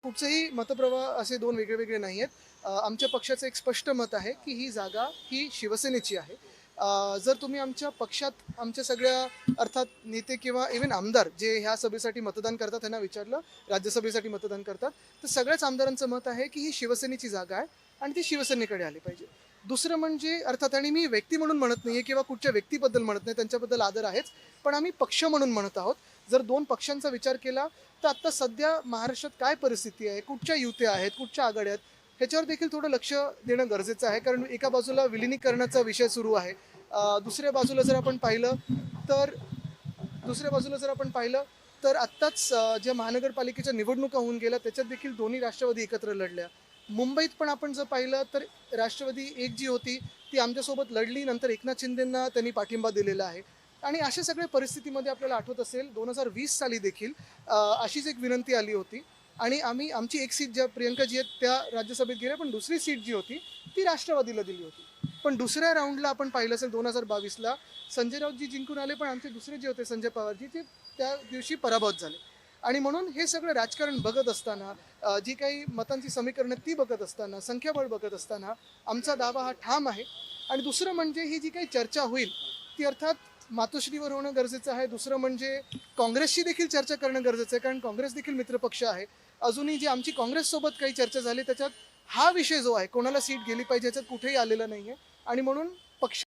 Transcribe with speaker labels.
Speaker 1: कुठचेही मतप्रवाह असे दोन वेगळे नाही आहेत. आमच्या पक्षाचं एक स्पष्ट मत आहे की ही जागा ही शिवसेनेची आहे. जर तुम्ही आमच्या पक्षात आमच्या सगळ्या अर्थात नेते किंवा इव्हन आमदार जे ह्या सभेसाठी मतदान करतात त्यांना विचारलं, राज्यसभेसाठी मतदान करतात, तर सगळ्याच आमदारांचं मत आहे की ही शिवसेनेची जागा आहे आणि ती शिवसेनेकडे आली पाहिजे. दुसरं म्हणजे अर्थात आणि मी व्यक्ती म्हणून म्हणत नाहीये किंवा कुठच्या व्यक्तीबद्दल म्हणत नाही, त्यांच्याबद्दल आदर आहेच. पण आम्ही पक्ष म्हणून म्हणत आहोत. जर दोन पक्षांचा विचार केला तर आत्ता सध्या महाराष्ट्रात काय परिस्थिती आहे, कुठच्या युत्या आहेत, कुठच्या आघाड्या आहेत, ह्याच्यावर देखील थोडं लक्ष देणं गरजेचं आहे. कारण एका बाजूला विलिनीकरणाचा विषय सुरू आहे. दुसऱ्या बाजूला जर आपण पाहिलं तर दुसऱ्या बाजूला जर आपण पाहिलं तर आत्ताच ज्या महानगरपालिकेच्या निवडणुका होऊन गेल्या त्याच्यात देखील दोन्ही राष्ट्रवादी एकत्र लढल्या. मुंबईत पण आपण जर पाहिलं तर राष्ट्रवादी एक जी होती ती आमच्यासोबत लढली, नंतर एकनाथ शिंदेंना त्यांनी पाठिंबा दिलेला आहे. आणि अशा सगळ्या परिस्थितीमध्ये आपल्याला आठवत असेल 2020 साली देखील अशीच एक विनंती आली होती आणि आम्ही आमची एक सीट ज्या प्रियंकाजी आहेत त्या राज्यसभेत गेल्या, पण दुसरी सीट जी होती ती राष्ट्रवादीला दिली होती. पण दुसऱ्या राऊंडला आपण पाहिलं असेल 2022ला संजय राऊतजी जिंकून आले, पण आमचे दुसरे जे होते संजय पवारजी ते त्या दिवशी पराभूत झाले. आणि म्हणून हे सगळं राजकारण बघत असताना जी काही मतांची समीकरणं ती बघत असताना, संख्याबळ बघत असताना आमचा दावा हा ठाम आहे. आणि दुसरं म्हणजे ही जी काही चर्चा होईल ती अर्थात मातोश्रीवर होणं गरजेचं आहे. दुसरं म्हणजे काँग्रेसशी देखील चर्चा करणं गरजेचं आहे, कारण काँग्रेस देखील मित्रपक्ष आहे. अजूनही जी आमची काँग्रेससोबत काही चर्चा झाली त्याच्यात हा विषय जो आहे कोणाला सीट गेली पाहिजे याच्यात कुठेही आलेला नाही आहे. आणि म्हणून पक्ष